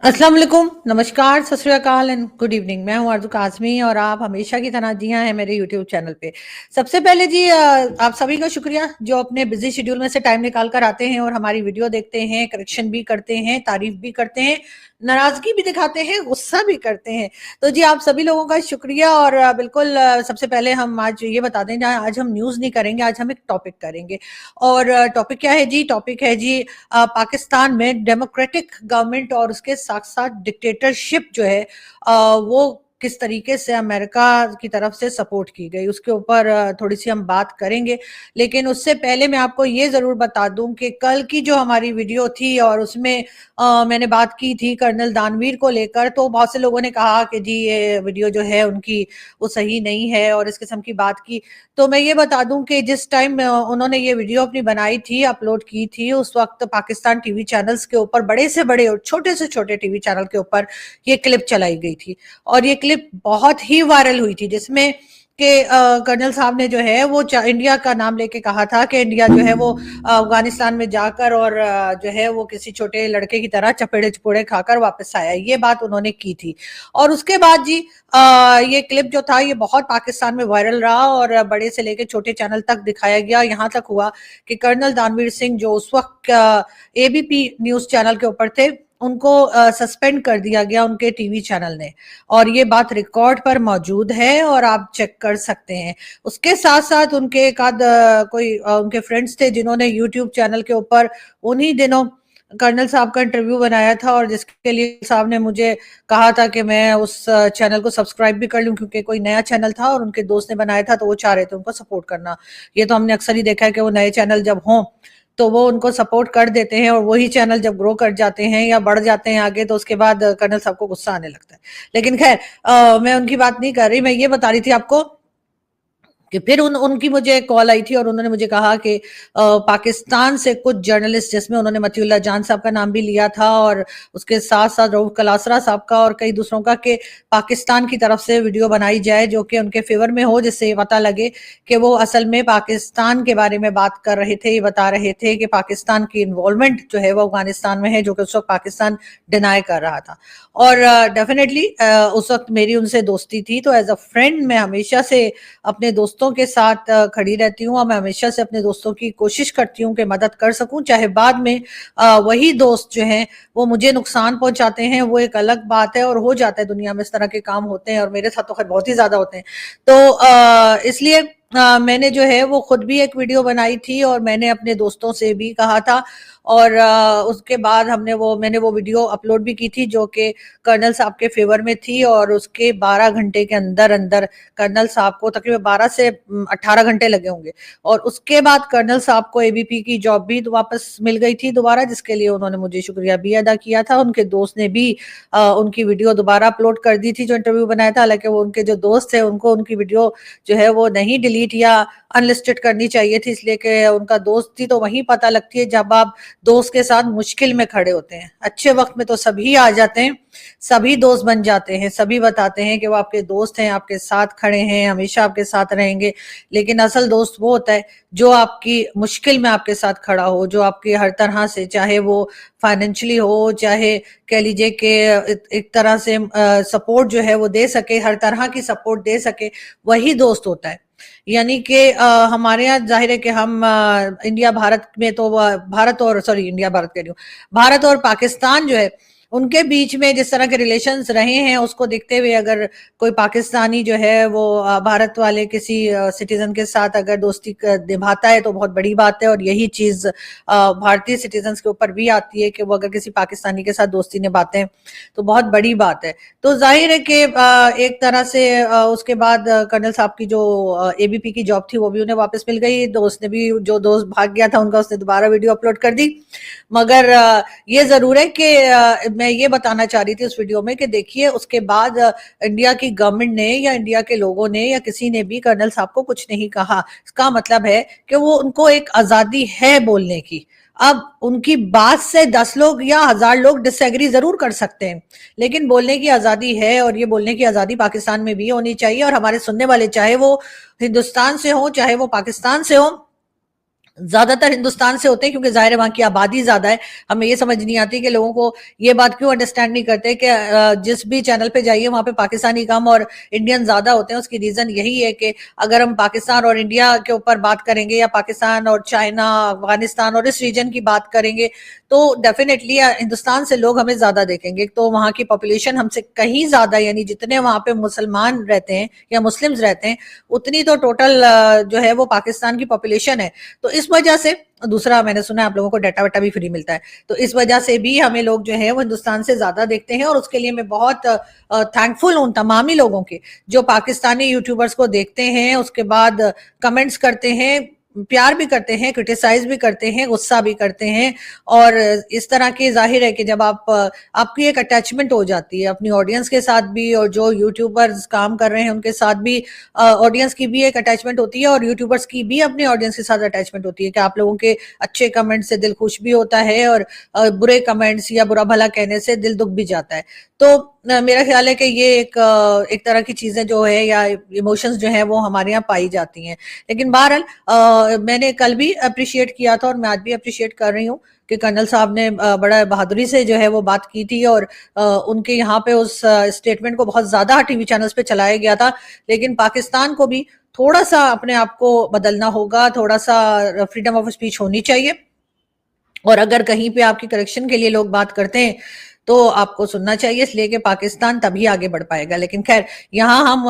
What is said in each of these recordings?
अस्सलाम वालेकुम, नमस्कार, सत श्री अकाल एंड गुड इवनिंग। मैं हूँ आरज़ू काज़मी और आप हमेशा की तरह जी हाँ हैं मेरे यूट्यूब चैनल पे। सबसे पहले जी आप सभी का शुक्रिया जो अपने बिज़ी शेड्यूल में से टाइम निकाल कर आते हैं और हमारी वीडियो देखते हैं, करेक्शन भी करते हैं, तारीफ़ भी करते हैं, नाराज़गी भी दिखाते हैं, गुस्सा भी करते हैं। तो जी आप सभी लोगों का शुक्रिया और बिल्कुल सबसे पहले हम आज ये बता दें आज हम न्यूज़ नहीं करेंगे, आज हम एक टॉपिक करेंगे। और टॉपिक क्या है जी? टॉपिक है जी पाकिस्तान में डेमोक्रेटिक गवर्नमेंट और उसके साथ-साथ डिक्टेटरशिप जो है वो किस तरीके से अमेरिका की तरफ से सपोर्ट की गई, उसके ऊपर थोड़ी-सी हम बात करेंगे। लेकिन उससे पहले मैं आपको ये ज़रूर बता दूँ कि कल की जो हमारी वीडियो थी और उसमें मैंने बात की थी कर्नल दानवीर को लेकर, तो बहुत से लोगों ने कहा कि जी ये वीडियो जो है उनकी वो सही नहीं है और इस किस्म की बात की। तो मैं ये बता दूं कि जिस टाइम उन्होंने ये वीडियो अपनी बनाई थी, अपलोड की थी, उस वक्त पाकिस्तान टीवी चैनल्स के ऊपर बड़े से बड़े और छोटे से छोटे टीवी चैनल के ऊपर ये क्लिप चलाई गई थी और ये क्लिप बहुत ही वायरल हुई थी जिसमें कि कर्नल साहब ने जो है वो इंडिया का नाम लेके कहा था कि इंडिया जो है वो अफगानिस्तान में जाकर और जो है वो किसी छोटे लड़के की तरह चपेड़े चुपेड़े खाकर वापस आया, ये बात उन्होंने की थी। और उसके बाद जी ये क्लिप जो था ये बहुत पाकिस्तान में वायरल रहा और बड़े से लेके छोटे चैनल तक दिखाया गया। यहाँ तक हुआ कि कर्नल दानवीर सिंह जो उस वक्त एबीपी न्यूज चैनल के ऊपर थे उनको सस्पेंड कर दिया गया उनके टीवी चैनल ने और ये बात रिकॉर्ड पर मौजूद है और आप चेक कर सकते हैं। उसके साथ साथ उनके एक आध कोई उनके फ्रेंड्स थे जिन्होंने यूट्यूब चैनल के ऊपर उन्हीं दिनों कर्नल साहब का इंटरव्यू बनाया था और जिसके लिए साहब ने मुझे कहा था कि मैं उस चैनल को सब्सक्राइब भी कर लूं क्योंकि कोई नया चैनल था और उनके दोस्त ने बनाया था तो वो चाह रहे थे उनको सपोर्ट करना। ये तो हमने अक्सर ही देखा है कि वो नए चैनल जब हों तो वो उनको सपोर्ट कर देते हैं और वही चैनल जब ग्रो कर जाते हैं या बढ़ जाते हैं आगे तो उसके बाद कर्नल साहब को गुस्सा आने लगता है। लेकिन खैर मैं उनकी बात नहीं कर रही, मैं ये बता रही थी आपको कि फिर उनकी मुझे कॉल आई थी और उन्होंने मुझे कहा कि पाकिस्तान से कुछ जर्नलिस्ट जिसमें उन्होंने मतीउल्लाह जान साहब का नाम भी लिया था और उसके साथ साथ रऊफ कलासरा साहब का और कई दूसरों का कि पाकिस्तान की तरफ से वीडियो बनाई जाए जो कि उनके फेवर में हो, जिससे ये पता लगे कि वो असल में पाकिस्तान के बारे में बात कर रहे थे, ये बता रहे थे कि पाकिस्तान की इन्वॉल्वमेंट जो है वो अफगानिस्तान में है जो कि उस वक्त पाकिस्तान डिनाई कर रहा था। और डेफिनेटली उस वक्त मेरी उनसे दोस्ती थी तो एज अ फ्रेंड मैं हमेशा से अपने दोस्तों के साथ खड़ी रहती हूँ और मैं हमेशा से अपने दोस्तों की कोशिश करती हूँ कि मदद कर सकूं, चाहे बाद में वही दोस्त जो हैं वो मुझे नुकसान पहुंचाते हैं, वो एक अलग बात है और हो जाता है, दुनिया में इस तरह के काम होते हैं और मेरे साथ तो खैर बहुत ही ज्यादा होते हैं। तो इसलिए मैंने जो है वो खुद भी एक वीडियो बनाई थी और मैंने अपने दोस्तों से भी कहा था और उसके बाद मैंने वो वीडियो अपलोड भी की थी जो कि कर्नल साहब के फेवर में थी और उसके 12 घंटे के अंदर अंदर कर्नल साहब को तकरीबन 12 से 18 घंटे लगे होंगे और उसके बाद कर्नल साहब को एबीपी की जॉब भी वापस मिल गई थी दोबारा, जिसके लिए उन्होंने मुझे शुक्रिया भी अदा किया था। उनके दोस्त ने भी उनकी वीडियो दोबारा अपलोड कर दी थी जो इंटरव्यू बनाया था, हालांकि वो उनके जो दोस्त थे उनको उनकी वीडियो जो है वो नहीं डिलीट या अनलिस्टेड करनी चाहिए थी, इसलिए कि उनका दोस्त थी तो वहीं पता लगती है जब आप दोस्त के साथ मुश्किल में खड़े होते हैं। अच्छे वक्त में तो सभी आ जाते हैं, सभी दोस्त बन जाते हैं, सभी बताते हैं कि वो आपके दोस्त हैं, आपके साथ खड़े हैं, हमेशा आपके साथ रहेंगे, लेकिन असल दोस्त वो होता है जो आपकी मुश्किल में आपके साथ खड़ा हो, जो आपकी हर तरह से, चाहे वो फाइनेंशियली हो, चाहे कह लीजिए कि एक तरह से सपोर्ट जो है वो दे सके, हर तरह की सपोर्ट दे सके, वही दोस्त होता है। यानी कि हमारे यहाँ जाहिर है कि हम इंडिया भारत में तो भारत और सॉरी इंडिया भारत कह रही हूँ, भारत और पाकिस्तान जो है उनके बीच में जिस तरह के रिलेशंस रहे हैं उसको देखते हुए अगर कोई पाकिस्तानी जो है वो भारत वाले किसी सिटीजन के साथ अगर दोस्ती निभाता है तो बहुत बड़ी बात है और यही चीज भारतीय सिटीजन के ऊपर भी आती है कि वो अगर किसी पाकिस्तानी के साथ दोस्ती निभाते हैं तो बहुत बड़ी बात है। तो जाहिर है कि एक तरह से उसके बाद कर्नल साहब की जो एबीपी की जॉब थी वो भी उन्हें वापस मिल गई, दोस्त ने भी, जो दोस्त भाग गया था उनका, उसने दोबारा वीडियो अपलोड कर दी। मगर ये जरूर है कि मैं ये बताना चाह रही थी उस वीडियो में कि देखिए उसके बाद इंडिया की गवर्नमेंट ने या इंडिया के लोगों ने या किसी ने भी कर्नल साहब को कुछ नहीं कहा। इसका मतलब है कि वो उनको एक आजादी है बोलने की। अब उनकी बात से 10 लोग या 1000 लोग डिसएग्री जरूर कर सकते हैं, लेकिन बोलने की आजादी है और ये बोलने की आजादी पाकिस्तान में भी होनी चाहिए और हमारे सुनने वाले चाहे वो हिंदुस्तान से हो चाहे वो पाकिस्तान से हो, ज्यादा तर हिंदुस्तान से होते हैं क्योंकि ज़ाहिर है वहाँ की आबादी ज़्यादा है। हमें ये समझ नहीं आती कि लोगों को ये बात क्यों अंडरस्टैंड नहीं करते कि जिस भी चैनल पे जाइए वहाँ पे पाकिस्तानी कम और इंडियन ज़्यादा होते हैं। उसकी रीज़न यही है कि अगर हम पाकिस्तान और इंडिया के ऊपर बात करेंगे या पाकिस्तान और चाइना, अफगानिस्तान और इस रीजन की बात करेंगे तो डेफिनेटली हिंदुस्तान से लोग हमें ज़्यादा देखेंगे। तो वहाँ की पॉपुलेशन हमसे कहीं ज़्यादा, यानी जितने वहाँ पे मुसलमान रहते हैं या मुस्लिम्स रहते हैं उतनी तो टोटल जो है वो पाकिस्तान की पॉपुलेशन है। तो इस वजह से, दूसरा मैंने सुना है आप लोगों को डाटा वाटा भी फ्री मिलता है, तो इस वजह से भी हमें लोग जो है वो हिंदुस्तान से ज्यादा देखते हैं। और उसके लिए मैं बहुत थैंकफुल हूँ तमाम ही लोगों के जो पाकिस्तानी यूट्यूबर्स को देखते हैं, उसके बाद कमेंट्स करते हैं, प्यार भी करते हैं, क्रिटिसाइज भी करते हैं, गुस्सा भी करते हैं। और इस तरह की जाहिर है कि जब आपकी एक अटैचमेंट हो जाती है अपनी ऑडियंस के साथ भी, और जो यूट्यूबर्स काम कर रहे हैं उनके साथ भी ऑडियंस की भी एक अटैचमेंट होती है और यूट्यूबर्स की भी अपनी ऑडियंस के साथ अटैचमेंट होती है कि आप लोगों के अच्छे कमेंट से दिल खुश भी होता है और बुरे कमेंट्स या बुरा भला कहने से दिल दुख भी जाता है। तो मेरा ख्याल है कि ये एक तरह की चीजें जो है या इमोशंस जो है वो हमारे यहाँ पाई जाती हैं। लेकिन बहरहाल मैंने कल भी अप्रिशिएट किया था और मैं आज भी अप्रिशिएट कर रही हूँ कि कर्नल साहब ने बड़ा बहादुरी से जो है वो बात की थी। और उनके यहाँ पे उस स्टेटमेंट को बहुत ज्यादा टीवी चैनल्स पे चलाया गया था। लेकिन पाकिस्तान को भी थोड़ा सा अपने आप को बदलना होगा, थोड़ा सा फ्रीडम ऑफ स्पीच होनी चाहिए। और अगर कहीं पे आपकी करेक्शन के लिए लोग बात करते हैं तो आपको सुनना चाहिए, इसलिए कि पाकिस्तान तभी आगे बढ़ पाएगा। लेकिन खैर, यहाँ हम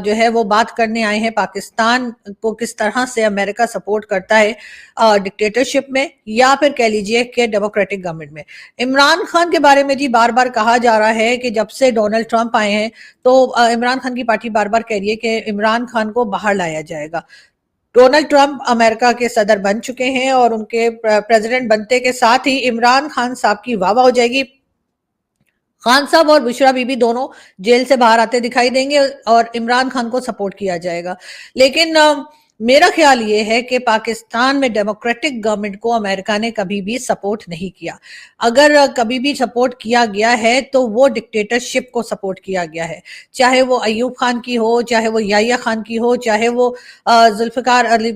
जो है वो बात करने आए हैं पाकिस्तान को किस तरह से अमेरिका सपोर्ट करता है डिक्टेटरशिप में या फिर कह लीजिए कि डेमोक्रेटिक गवर्नमेंट में। इमरान खान के बारे में जी बार बार कहा जा रहा है कि जब से डोनाल्ड ट्रंप आए हैं तो इमरान खान की पार्टी बार बार कह रही है कि इमरान खान को बाहर लाया जाएगा। डोनाल्ड ट्रंप अमेरिका के सदर बन चुके हैं और उनके प्रेसिडेंट बनते के साथ ही इमरान खान साहब की वाह वाह हो जाएगी। खान साहब और बुशरा बीबी दोनों जेल से बाहर आते दिखाई देंगे और इमरान खान को सपोर्ट किया जाएगा। लेकिन मेरा ख्याल ये है कि पाकिस्तान में डेमोक्रेटिक गवर्नमेंट को अमेरिका ने कभी भी सपोर्ट नहीं किया। अगर कभी भी सपोर्ट किया गया है तो वो डिक्टेटरशिप को सपोर्ट किया गया है, चाहे वो अयूब खान की हो, चाहे वो याहिया खान की हो, चाहे वो जुल्फिकार अली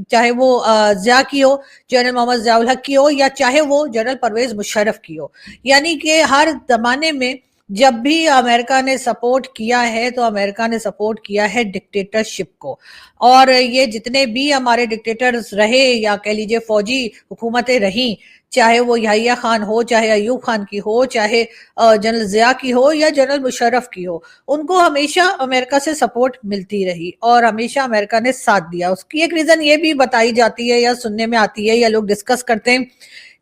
चाहे वो जिया की हो, जनरल मोहम्मद जियाउल हक की हो, या चाहे वो जनरल परवेज मुशर्रफ की हो। यानी कि हर जमाने में जब भी अमेरिका ने सपोर्ट किया है तो अमेरिका ने सपोर्ट किया है डिक्टेटरशिप को। और ये जितने भी हमारे डिक्टेटर्स रहे या कह लीजिए फौजी हुकूमतें रहीं, चाहे वो याहिया खान हो, चाहे अयूब खान की हो, चाहे जनरल जिया की हो या जनरल मुशर्रफ की हो, उनको हमेशा अमेरिका से सपोर्ट मिलती रही और हमेशा अमेरिका ने साथ दिया। उसकी एक रीजन ये भी बताई जाती है या सुनने में आती है या लोग डिस्कस करते हैं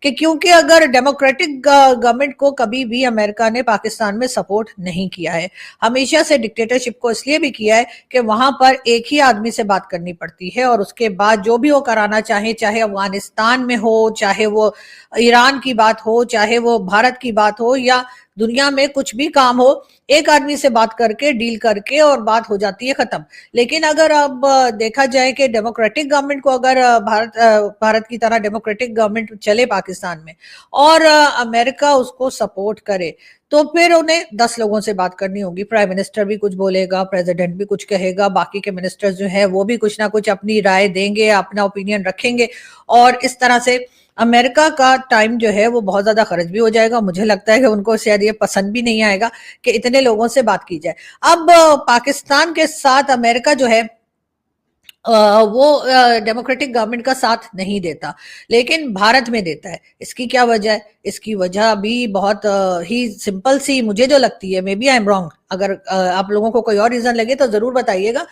कि क्योंकि अगर डेमोक्रेटिक गवर्नमेंट को कभी भी अमेरिका ने पाकिस्तान में सपोर्ट नहीं किया है, हमेशा से डिक्टेटरशिप को इसलिए भी किया है कि वहां पर एक ही आदमी से बात करनी पड़ती है और उसके बाद जो भी वो कराना चाहे, चाहे अफगानिस्तान में हो, चाहे वो ईरान की बात हो, चाहे वो भारत की बात हो या दुनिया में कुछ भी काम हो, एक आदमी से बात करके डील करके और बात हो जाती है खत्म। लेकिन अगर अब देखा जाए कि डेमोक्रेटिक गवर्नमेंट को अगर भारत की तरह डेमोक्रेटिक गवर्नमेंट चले पाकिस्तान में और अमेरिका उसको सपोर्ट करे तो फिर उन्हें 10 लोगों से बात करनी होगी। प्राइम मिनिस्टर भी कुछ बोलेगा, प्रेसिडेंट भी कुछ कहेगा, बाकी के मिनिस्टर्स जो है वो भी कुछ ना कुछ अपनी राय देंगे, अपना ओपिनियन रखेंगे और इस तरह से अमेरिका का टाइम जो है वो बहुत ज्यादा खर्च भी हो जाएगा। मुझे लगता है कि उनको शायद ये पसंद भी नहीं आएगा कि इतने लोगों से बात की जाए। अब पाकिस्तान के साथ अमेरिका जो है वो डेमोक्रेटिक गवर्नमेंट का साथ नहीं देता, लेकिन भारत में देता है। इसकी क्या वजह है? इसकी वजह भी बहुत ही सिंपल सी मुझे जो लगती है, maybe I am wrong, अगर आप लोगों को कोई और रीजन लगे तो जरूर बताइएगा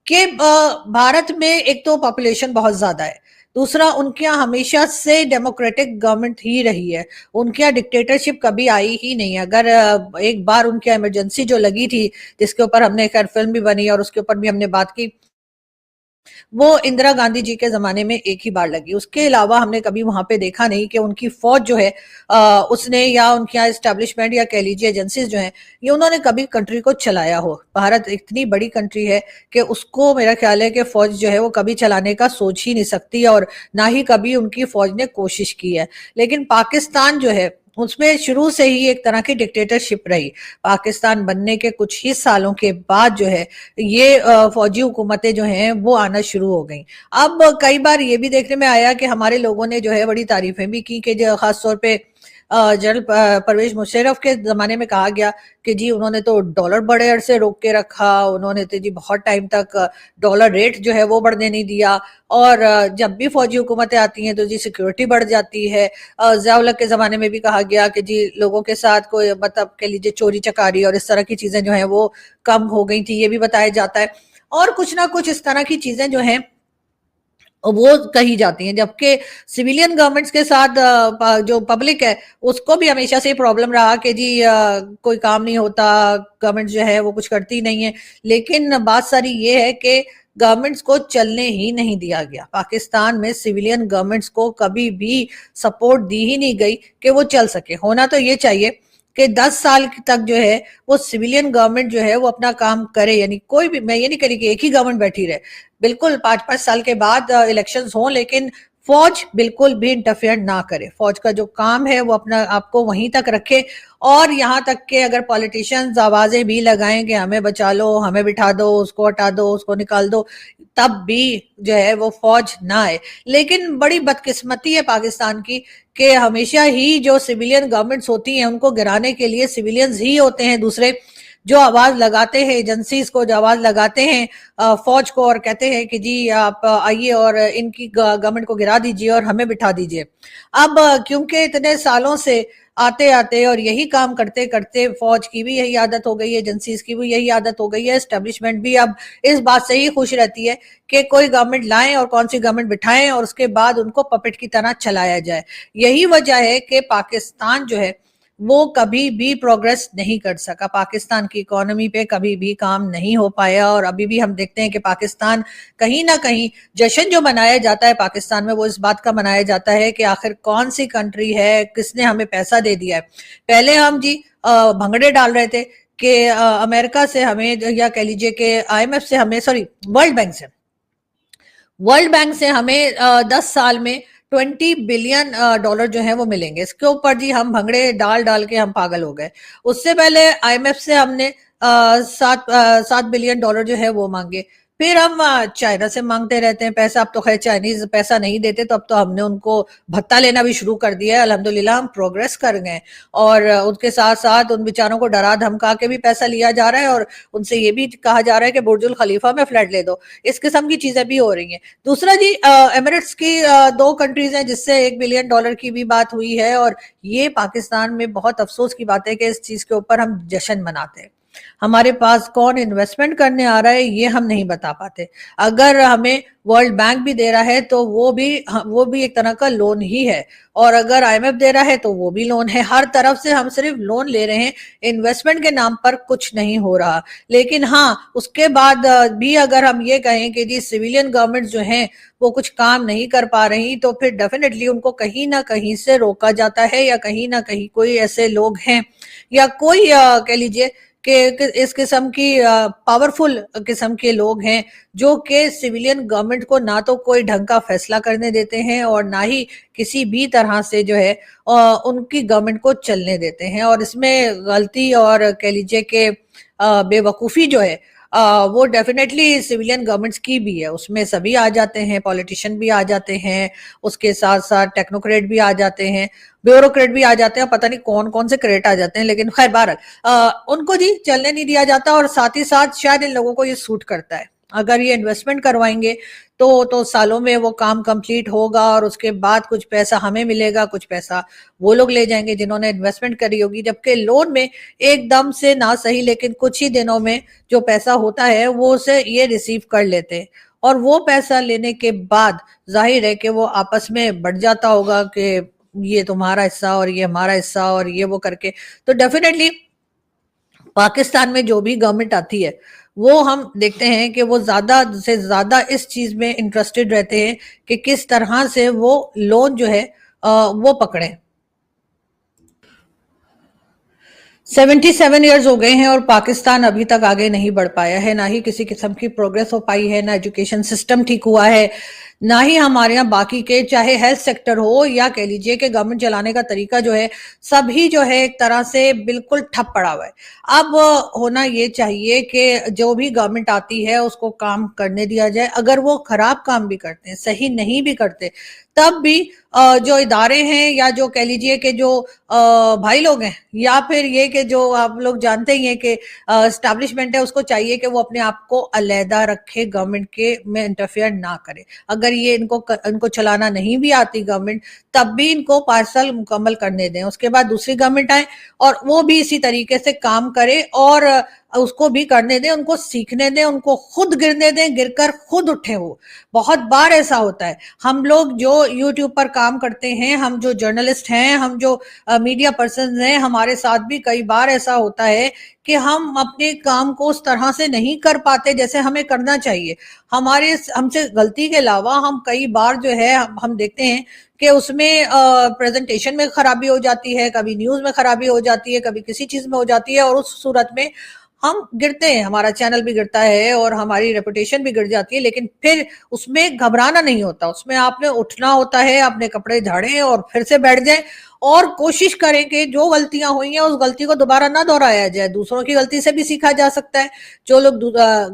कि भारत में एक तो पॉपुलेशन बहुत ज्यादा है, दूसरा उनके यहाँ हमेशा से डेमोक्रेटिक गवर्नमेंट ही रही है, उनके यहाँ डिक्टेटरशिप कभी आई ही नहीं है। अगर एक बार उनके इमरजेंसी जो लगी थी, जिसके ऊपर हमने खैर फिल्म भी बनी और उसके ऊपर भी हमने बात की, वो इंदिरा गांधी जी के जमाने में एक ही बार लगी। उसके अलावा हमने कभी वहां पे देखा नहीं कि उनकी फौज जो है उसने या उनके यहाँ एस्टेब्लिशमेंट या कह लीजिए एजेंसीज जो हैं ये उन्होंने कभी कंट्री को चलाया हो। भारत इतनी बड़ी कंट्री है कि उसको मेरा ख्याल है कि फौज जो है वो कभी चलाने का सोच ही नहीं सकती और ना ही कभी उनकी फौज ने कोशिश की है। लेकिन पाकिस्तान जो है उसमें शुरू से ही एक तरह की डिक्टेटरशिप रही। पाकिस्तान बनने के कुछ ही सालों के बाद जो है ये फौजी हुकूमतें जो हैं वो आना शुरू हो गई। अब कई बार ये भी देखने में आया कि हमारे लोगों ने जो है बड़ी तारीफें भी की कि खास तौर पे जनरल परवेज मुशर्रफ के ज़माने में कहा गया कि जी उन्होंने तो डॉलर बड़े अरसे रोक के रखा, उन्होंने तो जी बहुत टाइम तक डॉलर रेट जो है वो बढ़ने नहीं दिया, और जब भी फौजी हुकूमतें आती हैं तो जी सिक्योरिटी बढ़ जाती है। ज़िया-उल हक के ज़माने में भी कहा गया कि जी लोगों के साथ कोई मतलब कह लीजिए चोरी चकारी और इस तरह की चीज़ें जो हैं वो कम हो गई थी, ये भी बताया जाता है। और कुछ ना कुछ इस तरह की चीज़ें जो हैं वो कही जाती हैं, जबकि सिविलियन गवर्नमेंट्स के साथ जो पब्लिक है उसको भी हमेशा से प्रॉब्लम रहा कि जी कोई काम नहीं होता, गवर्नमेंट जो है वो कुछ करती नहीं है। लेकिन बात सारी ये है कि गवर्नमेंट्स को चलने ही नहीं दिया गया। पाकिस्तान में सिविलियन गवर्नमेंट्स को कभी भी सपोर्ट दी ही नहीं गई कि वो चल सके। होना तो ये चाहिए कि 10 साल तक जो है वो सिविलियन गवर्नमेंट जो है वो अपना काम करे, यानी कोई भी, मैं ये नहीं कह रही कि एक ही गवर्नमेंट बैठी रहे, बिल्कुल 5-5 साल के बाद इलेक्शंस हों, लेकिन फौज बिल्कुल भी इंटरफेयर ना करे। फौज का जो काम है वो अपना आपको वहीं तक रखे, और यहाँ तक के अगर पॉलिटिशियंस आवाजें भी लगाएं कि हमें बचा लो, हमें बिठा दो, उसको हटा दो, उसको निकाल दो, तब भी जो है वो फौज ना आए। लेकिन बड़ी बदकिस्मती है पाकिस्तान की कि हमेशा ही जो सिविलियन गवर्नमेंट्स होती हैं उनको गिराने के लिए सिविलियंस ही होते हैं दूसरे, जो आवाज लगाते हैं एजेंसीज को, जो आवाज लगाते हैं फौज को और कहते हैं कि जी आप आइए और इनकी गवर्नमेंट को गिरा दीजिए और हमें बिठा दीजिए। अब क्योंकि इतने सालों से आते आते और यही काम करते करते फौज की भी यही आदत हो गई है, एजेंसीज की भी यही आदत हो गई है, एस्टेब्लिशमेंट भी अब इस बात से ही खुश रहती है कि कोई गवर्नमेंट लाएं और कौन सी गवर्नमेंट बिठाएं और उसके बाद उनको पपेट की तरह चलाया जाए। यही वजह है कि पाकिस्तान जो है वो कभी भी प्रोग्रेस नहीं कर सका, पाकिस्तान की इकोनॉमी पे कभी भी काम नहीं हो पाया। और अभी भी हम देखते हैं कि पाकिस्तान कहीं ना कहीं, जश्न जो मनाया जाता है पाकिस्तान में वो इस बात का मनाया जाता है कि आखिर कौन सी कंट्री है, किसने हमें पैसा दे दिया है। पहले हम जी भंगड़े डाल रहे थे कि अमेरिका से हमें, या कह लीजिए कि IMF से हमें, सॉरी वर्ल्ड बैंक से हमें 10 साल में 20 बिलियन डॉलर जो है वो मिलेंगे। इसके ऊपर जी हम भंगड़े डाल डाल के हम पागल हो गए। उससे पहले IMF से हमने 7 बिलियन डॉलर जो है वो मांगे। फिर हम चाइना से मांगते रहते हैं पैसा। अब तो खैर चाइनीज पैसा नहीं देते, तो अब तो हमने उनको भत्ता लेना भी शुरू कर दिया है। अल्हम्दुलिल्लाह हम प्रोग्रेस कर गए, और उसके साथ साथ उन बेचारों को डरा धमका के भी पैसा लिया जा रहा है, और उनसे ये भी कहा जा रहा है कि बुर्जुल खलीफा में फ्लैट ले दो। इस किस्म की चीजें भी हो रही हैं। दूसरा जी एमिरेट्स की 2 कंट्रीज हैं जिससे $1 बिलियन की भी बात हुई है, और ये पाकिस्तान में बहुत अफसोस की बात है कि इस चीज के ऊपर हम जश्न मनाते हैं। हमारे पास कौन इन्वेस्टमेंट करने आ रहा है ये हम नहीं बता पाते। अगर हमें वर्ल्ड बैंक भी दे रहा है तो वो भी एक तरह का लोन ही है, और अगर IMF दे रहा है तो वो भी लोन है। हर तरफ से हम सिर्फ लोन ले रहे हैं, इन्वेस्टमेंट के नाम पर कुछ नहीं हो रहा। लेकिन हाँ, उसके बाद भी अगर हम ये कहें कि जी सिविलियन गवर्नमेंट जो हैं वो कुछ काम नहीं कर पा रही, तो फिर डेफिनेटली उनको कहीं ना कहीं से रोका जाता है, या कहीं ना कहीं कोई ऐसे लोग हैं, या कोई कह लीजिए कि इस किस्म की पावरफुल किस्म के लोग हैं जो कि सिविलियन गवर्नमेंट को ना तो कोई ढंग का फैसला करने देते हैं, और ना ही किसी भी तरह से जो है उनकी गवर्नमेंट को चलने देते हैं। और इसमें गलती और कह लीजिए कि बेवकूफ़ी जो है वो डेफिनेटली सिविलियन गवर्नमेंट्स की भी है। उसमें सभी आ जाते हैं, पॉलिटिशियन भी आ जाते हैं, उसके साथ साथ टेक्नोक्रेट भी आ जाते हैं, ब्यूरोक्रेट भी आ जाते हैं, पता नहीं कौन कौन से क्रेट आ जाते हैं। लेकिन खैर बहरहाल उनको जी चलने नहीं दिया जाता, और साथ ही साथ शायद इन लोगों को ये सूट करता है। अगर ये इन्वेस्टमेंट करवाएंगे तो सालों में वो काम कंप्लीट होगा, और उसके बाद कुछ पैसा हमें मिलेगा, कुछ पैसा वो लोग ले जाएंगे जिन्होंने इन्वेस्टमेंट करी होगी। जबकि लोन में एकदम से ना सही, लेकिन कुछ ही दिनों में जो पैसा होता है वो उसे ये रिसीव कर लेते हैं, और वो पैसा लेने के बाद जाहिर है कि वो आपस में बढ़ जाता होगा कि ये तुम्हारा हिस्सा और ये हमारा हिस्सा, और ये वो करके। तो डेफिनेटली पाकिस्तान में जो भी गवर्नमेंट आती है वो हम देखते हैं कि वो ज्यादा से ज्यादा इस चीज में इंटरेस्टेड रहते हैं कि किस तरह से वो लोन जो है वो पकड़े। 77 ईयर्स हो गए हैं और पाकिस्तान अभी तक आगे नहीं बढ़ पाया है, ना ही किसी किस्म की प्रोग्रेस हो पाई है, ना एजुकेशन सिस्टम ठीक हुआ है, ना ही हमारे यहाँ बाकी के, चाहे हेल्थ सेक्टर हो या कह लीजिए कि गवर्नमेंट चलाने का तरीका जो है, सभी जो है एक तरह से बिल्कुल ठप पड़ा हुआ है। अब होना ये चाहिए कि जो भी गवर्नमेंट आती है उसको काम करने दिया जाए। अगर वो खराब काम भी करते हैं, सही नहीं भी करते, तब भी जो इदारे हैं या जो कह लीजिए कि जो भाई लोग हैं, या फिर ये कि जो आप लोग जानते ही हैं कि एस्टैब्लिशमेंट है, उसको चाहिए कि वो अपने आप को अलहदा रखे, गवर्नमेंट के में इंटरफेयर ना करे। अगर ये इनको चलाना नहीं भी आती गवर्नमेंट, तब भी इनको 5 साल मुकम्मल करने दें, उसके बाद दूसरी गवर्नमेंट आए और वो भी इसी तरीके से काम करे और उसको भी करने दें, उनको सीखने दें, उनको खुद गिरने दें, गिरकर खुद उठे वो। बहुत बार ऐसा होता है। हम लोग जो यूट्यूब पर काम करते हैं, हम जो जर्नलिस्ट हैं, हम जो मीडिया पर्सन हैं, हमारे साथ भी कई बार ऐसा होता है कि हम अपने काम को उस तरह से नहीं कर पाते जैसे हमें करना चाहिए। हमसे गलती के अलावा हम कई बार जो है हम देखते हैं कि उसमें प्रेजेंटेशन में खराबी हो जाती है, कभी न्यूज में खराबी हो जाती है, कभी किसी चीज में हो जाती है, और उस सूरत में हम गिरते हैं, हमारा चैनल भी गिरता है और हमारी रेपुटेशन भी गिर जाती है। लेकिन फिर उसमें घबराना नहीं होता, उसमें आपने उठना होता है, अपने कपड़े झाड़ें और फिर से बैठ जाएं और कोशिश करें कि जो गलतियां हुई हैं उस गलती को दोबारा ना दोहराया जाए। दूसरों की गलती से भी सीखा जा सकता है। जो लोग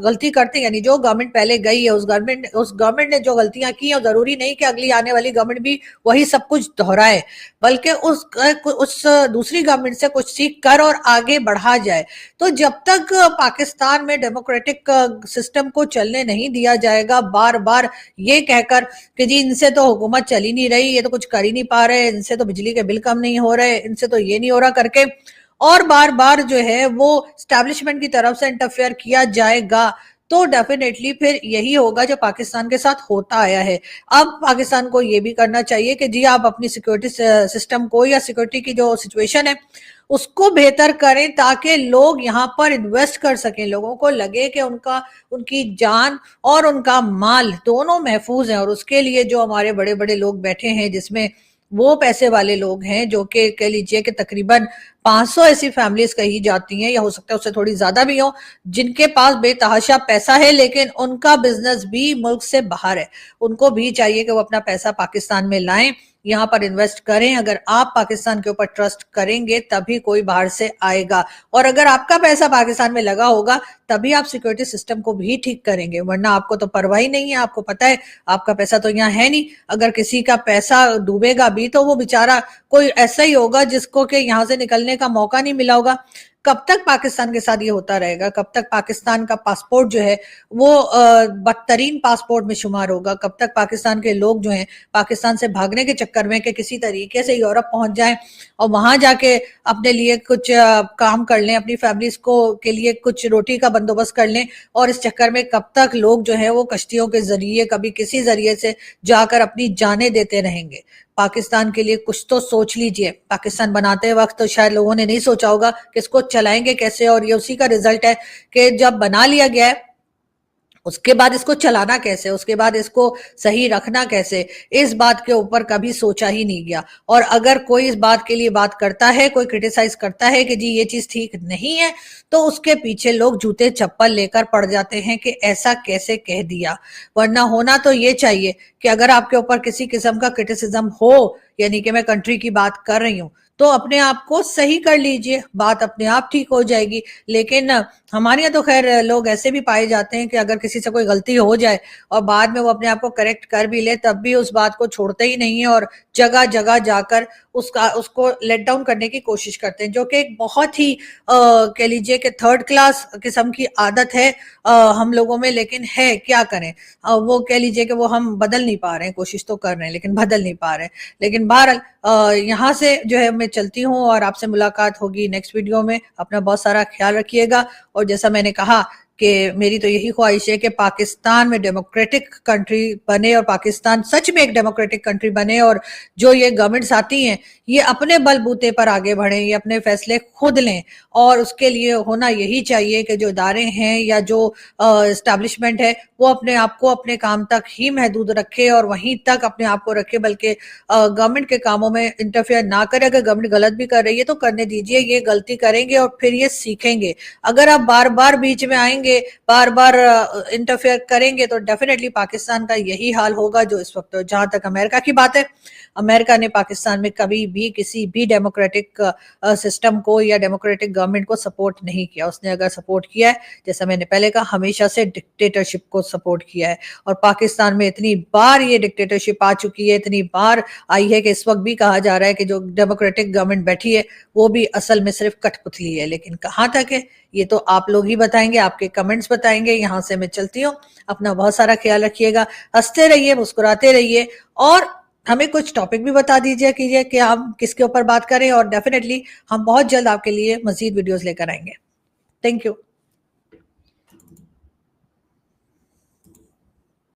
गलती करते हैं, यानी जो गवर्नमेंट पहले गई है, उस गवर्नमेंट ने जो गलतियां की, और जरूरी नहीं कि अगली आने वाली गवर्नमेंट भी वही सब कुछ दोहराए, बल्कि उस दूसरी गवर्नमेंट से कुछ सीख कर और आगे बढ़ा जाए। तो जब तक पाकिस्तान में डेमोक्रेटिक सिस्टम को चलने नहीं दिया जाएगा, बार बार ये कहकर कि जी इनसे तो हुकूमत चल ही नहीं रही, ये तो कुछ कर ही नहीं पा रहे, इनसे तो बिजली के बिल कम नहीं हो रहे, इनसे तो ये नहीं हो रहा करके, और बार बार जो है वो स्टैब्लिशमेंट की तरफ से इंटरफेयर किया जाएगा, तो डेफिनेटली फिर यही होगा जो पाकिस्तान के साथ होता आया है। अब पाकिस्तान को ये भी करना चाहिए कि जी आप अपनी सिक्योरिटी सिस्टम को या सिक्योरिटी की जो सिचुएशन है उसको बेहतर करें, ताकि लोग यहाँ पर इन्वेस्ट कर सकें, लोगों को लगे कि उनकी जान और उनका माल दोनों महफूज हैं। और उसके लिए जो हमारे बड़े बड़े लोग बैठे हैं, जिसमें वो पैसे वाले लोग हैं, जो कि कह लीजिए कि तकरीबन 500 ऐसी फैमिलीज कही जाती हैं, या हो सकता है उससे थोड़ी ज्यादा भी हो, जिनके पास बेतहाशा पैसा है, लेकिन उनका बिजनेस भी मुल्क से बाहर है। उनको भी चाहिए कि वो अपना पैसा पाकिस्तान में लाएं, यहाँ पर इन्वेस्ट करें। अगर आप पाकिस्तान के ऊपर ट्रस्ट करेंगे तभी कोई बाहर से आएगा, और अगर आपका पैसा पाकिस्तान में लगा होगा तभी आप सिक्योरिटी सिस्टम को भी ठीक करेंगे, वरना आपको तो परवाह ही नहीं है। आपको पता है आपका पैसा तो यहाँ है नहीं, अगर किसी का पैसा डूबेगा भी तो वो बेचारा कोई ऐसा ही होगा जिसको कि यहाँ से निकलने का मौका नहीं मिला होगा। कब तक पाकिस्तान के साथ ये होता रहेगा? कब तक पाकिस्तान का पासपोर्ट जो है वो बदतरीन पासपोर्ट में शुमार होगा? कब तक पाकिस्तान के लोग जो हैं पाकिस्तान से भागने के चक्कर में कि किसी तरीके से यूरोप पहुंच जाएं और वहां जाके अपने लिए कुछ काम कर लें, अपनी फैमिलीज को के लिए कुछ रोटी का बंदोबस्त कर लें, और इस चक्कर में कब तक लोग जो है वो कश्तियों के जरिए, कभी किसी जरिए से जाकर अपनी जानें देते रहेंगे? पाकिस्तान के लिए कुछ तो सोच लीजिए। पाकिस्तान बनाते वक्त तो शायद लोगों ने नहीं सोचा होगा कि इसको चलाएंगे कैसे, और ये उसी का रिजल्ट है कि जब बना लिया गया है उसके बाद इसको चलाना कैसे, उसके बाद इसको सही रखना कैसे, इस बात के ऊपर कभी सोचा ही नहीं गया। और अगर कोई इस बात के लिए बात करता है, कोई क्रिटिसाइज करता है कि जी ये चीज ठीक नहीं है, तो उसके पीछे लोग जूते चप्पल लेकर पड़ जाते हैं कि ऐसा कैसे कह दिया। वरना होना तो ये चाहिए कि अगर आपके ऊपर किसी किस्म का क्रिटिसिज्म हो, यानी कि मैं कंट्री की बात कर रही हूं, तो अपने आप को सही कर लीजिए, बात अपने आप ठीक हो जाएगी। लेकिन हमारे यहाँ तो खैर लोग ऐसे भी पाए जाते हैं कि अगर किसी से कोई गलती हो जाए और बाद में वो अपने आप को करेक्ट कर भी ले, तब भी उस बात को छोड़ते ही नहीं है और जगह जगह जाकर उसको लेट डाउन करने की कोशिश करते हैं, जो कि एक बहुत ही कह लीजिए कि थर्ड क्लास किस्म की आदत है हम लोगों में। लेकिन है क्या करें, वो कह लीजिए कि वो हम बदल नहीं पा रहे हैं, कोशिश तो कर रहे हैं लेकिन बदल नहीं पा रहे हैं। लेकिन बहरहाल यहाँ से जो है मैं चलती हूँ और आपसे मुलाकात होगी नेक्स्ट वीडियो में। अपना बहुत सारा ख्याल रखिएगा, और जैसा मैंने कहा कि मेरी तो यही ख्वाहिश है कि पाकिस्तान में डेमोक्रेटिक कंट्री बने, और पाकिस्तान सच में एक डेमोक्रेटिक कंट्री बने, और जो ये गवर्नमेंट्स आती हैं ये अपने बलबूते पर आगे बढ़ें, ये अपने फैसले खुद लें। और उसके लिए होना यही चाहिए कि जो इदारे हैं या जो एस्टैब्लिशमेंट है वो अपने आप को अपने काम तक ही महदूद रखे और वहीं तक अपने आप को रखे, बल्कि गवर्नमेंट के कामों में इंटरफेयर ना करे। अगर गवर्नमेंट गलत भी कर रही है तो करने दीजिए, ये गलती करेंगे और फिर ये सीखेंगे। अगर आप बार बार बीच में आएंगे के बार बार इंटरफेयर करेंगे तो डेफिनेटली पाकिस्तान का यही हाल होगा जो इस वक्त। जहां तक अमेरिका की बात है, अमेरिका ने पाकिस्तान में कभी भी किसी भी डेमोक्रेटिक सिस्टम को या डेमोक्रेटिक गवर्नमेंट को सपोर्ट नहीं किया। उसने अगर सपोर्ट किया है, जैसा मैंने पहले कहा, हमेशा से डिक्टेटरशिप को सपोर्ट किया है। और पाकिस्तान में इतनी बार ये डिक्टेटरशिप आ चुकी है, इतनी बार आई है कि इस वक्त भी कहा जा रहा है कि जो डेमोक्रेटिक गवर्नमेंट बैठी है वो भी असल में सिर्फ कठपुतली है। लेकिन कहाँ तक है ये तो आप लोग ही बताएंगे, आपके कमेंट्स बताएंगे। यहाँ से मैं चलती हूँ, अपना बहुत सारा ख्याल रखिएगा, हंसते रहिए, मुस्कुराते रहिए, और हमें कुछ टॉपिक भी बता दीजिए कीजिए कि हम किसके ऊपर बात करें, और डेफिनेटली हम बहुत जल्द आपके लिए मजीद वीडियोस लेकर आएंगे। Thank you.